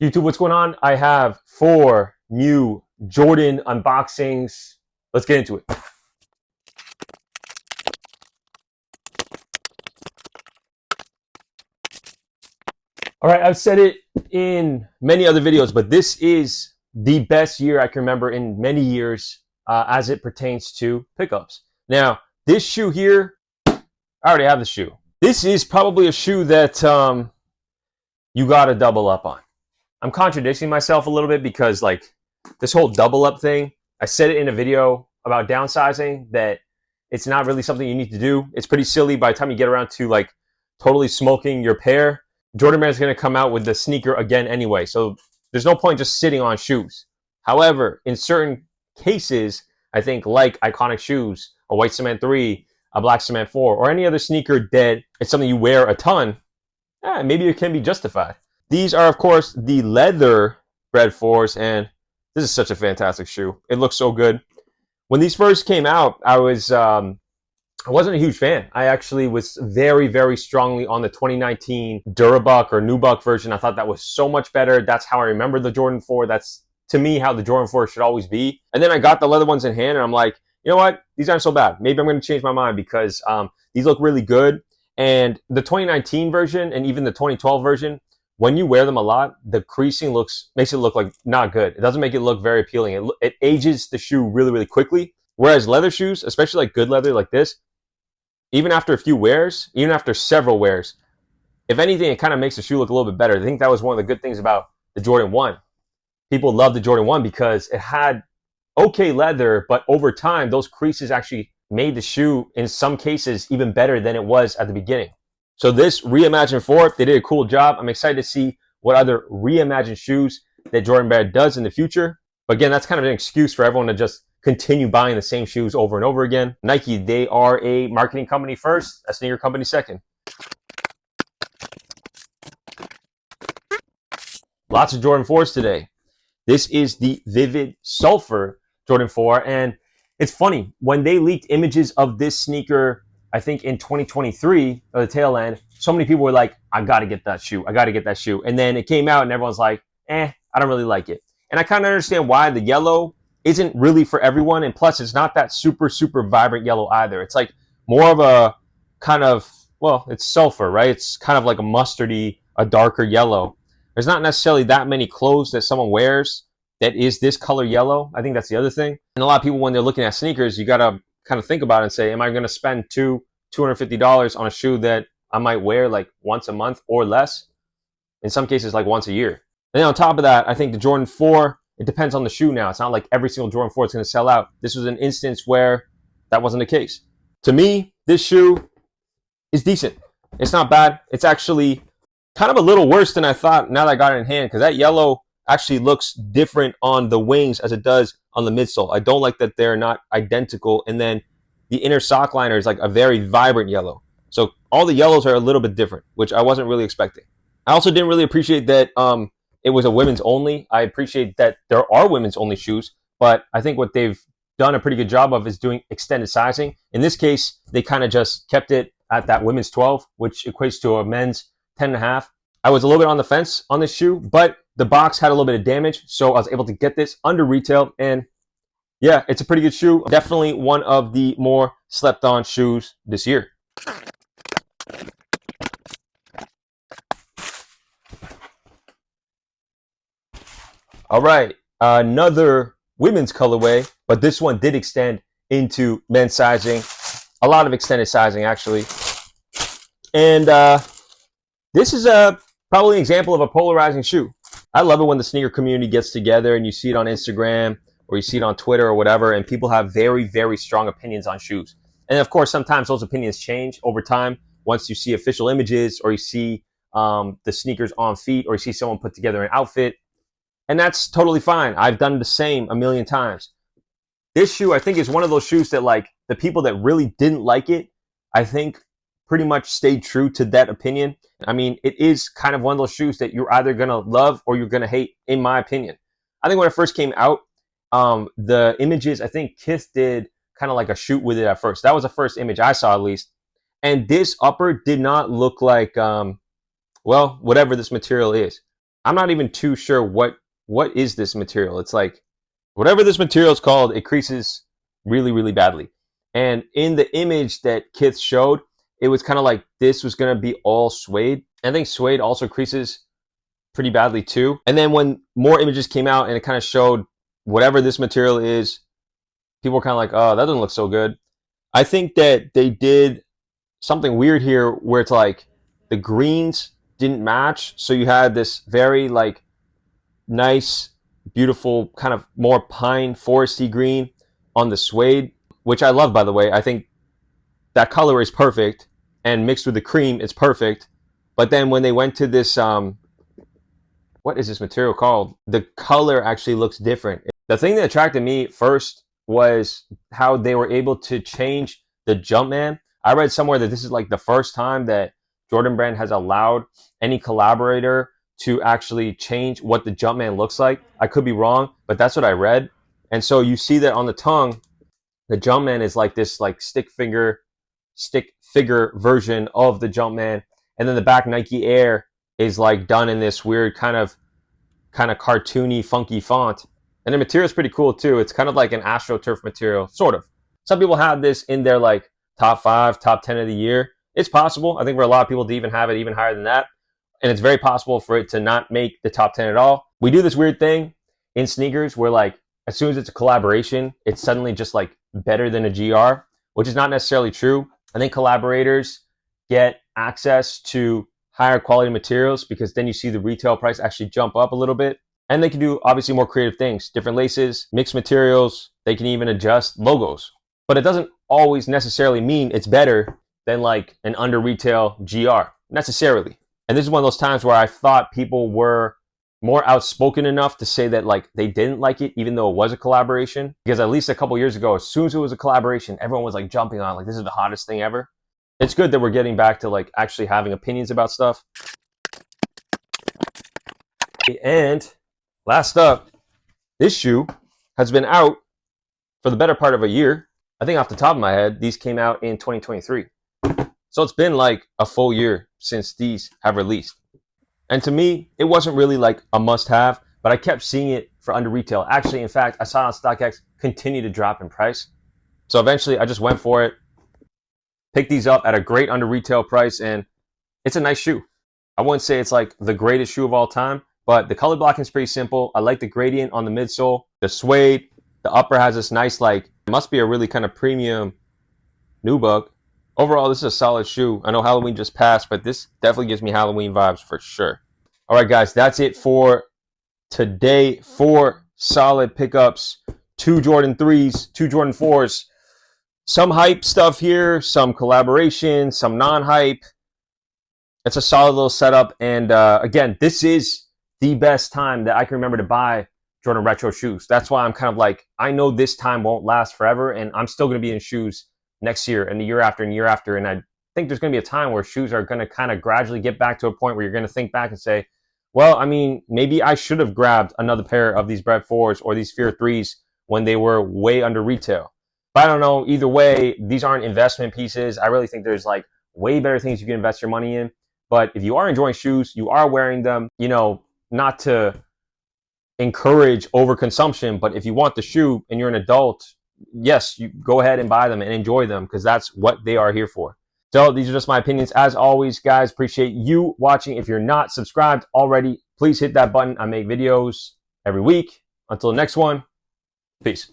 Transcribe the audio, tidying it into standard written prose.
YouTube, what's going on? I have 4 new Jordan unboxings. Let's get into it. All right, I've said it in many other videos, but this is the best year I can remember in many years as it pertains to pickups. Now, this shoe here, I already have the shoe. This is probably a shoe that you got to double up on. I'm contradicting myself a little bit because like this whole double up thing, I said it in a video about downsizing that it's not really something you need to do. It's pretty silly by the time you get around to like totally smoking your pair. Jordan Brand is going to come out with the sneaker again anyway. So there's no point just sitting on shoes. However, in certain cases, I think like iconic shoes, a white cement 3, a black cement 4, or any other sneaker that it's something you wear a ton, maybe it can be justified. These are, of course, the leather Bred 4s, and this is such a fantastic shoe. It looks so good. When these first came out, I wasn't a huge fan. I actually was very, very strongly on the 2019 Durabuck or Nubuck version. I thought that was so much better. That's how I remember the Jordan 4. That's, to me, how the Jordan 4 should always be. And then I got the leather ones in hand, and I'm like, you know what? These aren't so bad. Maybe I'm going to change my mind because these look really good. And the 2019 version and even the 2012 version, when you wear them a lot, the creasing makes it look like not good. It doesn't make it look very appealing. It ages the shoe really, really quickly. Whereas leather shoes, especially like good leather like this, even after a few wears, even after several wears, if anything, it kind of makes the shoe look a little bit better. I think that was one of the good things about the Jordan 1. People loved the Jordan 1 because it had okay leather, but over time, those creases actually made the shoe, in some cases, even better than it was at the beginning. So this reimagined 4, they did a cool job. I'm excited to see what other reimagined shoes that Jordan Brand does in the future. But again, that's kind of an excuse for everyone to just continue buying the same shoes over and over again. Nike, they are a marketing company first, a sneaker company second. Lots of Jordan 4s today. This is the Vivid Sulfur Jordan 4. And it's funny, when they leaked images of this sneaker, I think in 2023, or the tail end, so many people were like, I got to get that shoe. I got to get that shoe. And then it came out and everyone's like, I don't really like it. And I kind of understand why. The yellow isn't really for everyone. And plus, it's not that super, super vibrant yellow either. It's like more of a kind of, well, it's sulfur, right? It's kind of like a mustardy, a darker yellow. There's not necessarily that many clothes that someone wears that is this color yellow. I think that's the other thing. And a lot of people, when they're looking at sneakers, you got to kind of think about it and say, am I going to spend $250 on a shoe that I might wear like once a month or less? In some cases, like once a year. And then on top of that, I think the Jordan 4, it depends on the shoe now. It's not like every single Jordan 4 is going to sell out. This was an instance where that wasn't the case. To me, this shoe is decent. It's not bad. It's actually kind of a little worse than I thought now that I got it in hand, because that yellow actually looks different on the wings as it does on the midsole. I don't like that they're not identical. And then the inner sock liner is like a very vibrant yellow. So all the yellows are a little bit different, which I wasn't really expecting. I also didn't really appreciate that it was a women's only. I appreciate that there are women's only shoes, but I think what they've done a pretty good job of is doing extended sizing. In this case, they kind of just kept it at that women's 12, which equates to a men's 10.5. I was a little bit on the fence on this shoe, but the box had a little bit of damage, so I was able to get this under retail, and yeah, it's a pretty good shoe. Definitely one of the more slept on shoes this year. All right, another women's colorway, but this one did extend into men's sizing. A lot of extended sizing, actually. And this is probably an example of a polarizing shoe. I love it when the sneaker community gets together and you see it on Instagram or you see it on Twitter or whatever, and people have very, very strong opinions on shoes. And of course, sometimes those opinions change over time once you see official images or you see the sneakers on feet or you see someone put together an outfit. And that's totally fine. I've done the same a million times. This shoe, I think, is one of those shoes that like the people that really didn't like it, I think pretty much stayed true to that opinion. I mean, it is kind of one of those shoes that you're either going to love or you're going to hate, in my opinion. I think when it first came out, the images, I think Kith did kind of like a shoot with it at first. That was the first image I saw, at least. And this upper did not look like, well, whatever this material is. I'm not even too sure what is this material. It's like whatever this material is called, it creases really, really badly. And in the image that Kith showed, it was kind of like this was going to be all suede. I think suede also creases pretty badly too. And then when more images came out and it kind of showed whatever this material is, people were kind of like, oh, that doesn't look so good. I think that they did something weird here where it's like the greens didn't match. So you had this very like nice, beautiful, kind of more pine foresty green on the suede, which I love, by the way. I think that color is perfect, and mixed with the cream, it's perfect. But then when they went to this, what is this material called? The color actually looks different. The thing that attracted me first was how they were able to change the Jumpman. I read somewhere that this is like the first time that Jordan Brand has allowed any collaborator to actually change what the Jumpman looks like. I could be wrong, but that's what I read. And so you see that on the tongue, the Jumpman is like this like stick figure version of the Jumpman. And then the back Nike Air is like done in this weird kind of cartoony, funky font. And the material is pretty cool too. It's kind of like an AstroTurf material, sort of. Some people have this in their like top 5, top 10 of the year. It's possible. I think for a lot of people to even have it even higher than that. And it's very possible for it to not make the top 10 at all. We do this weird thing in sneakers where like as soon as it's a collaboration, it's suddenly just like better than a GR, which is not necessarily true. I think collaborators get access to higher quality materials because then you see the retail price actually jump up a little bit. And they can do obviously more creative things, different laces, mixed materials. They can even adjust logos. But it doesn't always necessarily mean it's better than like an under retail GR necessarily. And this is one of those times where I thought people were more outspoken enough to say that like they didn't like it even though it was a collaboration. Because at least a couple years ago, as soon as it was a collaboration, everyone was like jumping on like this is the hottest thing ever. It's good that we're getting back to like actually having opinions about stuff. And last up, this shoe has been out for the better part of a year. I think off the top of my head, these came out in 2023. So it's been like a full year since these have released. And to me, it wasn't really like a must-have, but I kept seeing it for under retail. Actually, in fact, I saw it on StockX continue to drop in price. So eventually I just went for it, picked these up at a great under retail price, and it's a nice shoe. I wouldn't say it's like the greatest shoe of all time, but the color blocking is pretty simple. I like the gradient on the midsole, the suede, the upper has this nice like, it must be a really kind of premium nubuck. Overall, this is a solid shoe. I know Halloween just passed, but this definitely gives me Halloween vibes for sure. All right, guys, that's it for today. 4 solid pickups, 2 Jordan 3s, 2 Jordan 4s. Some hype stuff here, some collaboration, some non-hype. It's a solid little setup. And again, this is the best time that I can remember to buy Jordan Retro shoes. That's why I'm kind of like, I know this time won't last forever, and I'm still going to be in shoes next year and the year after and year after. And I think there's going to be a time where shoes are going to kind of gradually get back to a point where you're going to think back and say, well, I mean, maybe I should have grabbed another pair of these Bred 4s or these Fear 3s when they were way under retail. But I don't know. Either way, these aren't investment pieces. I really think there's like way better things you can invest your money in. But if you are enjoying shoes, you are wearing them, you know, not to encourage overconsumption, but if you want the shoe and you're an adult, yes, you go ahead and buy them and enjoy them because that's what they are here for. So these are just my opinions. As always, guys, appreciate you watching. If you're not subscribed already, please hit that button. I make videos every week. Until the next one, peace.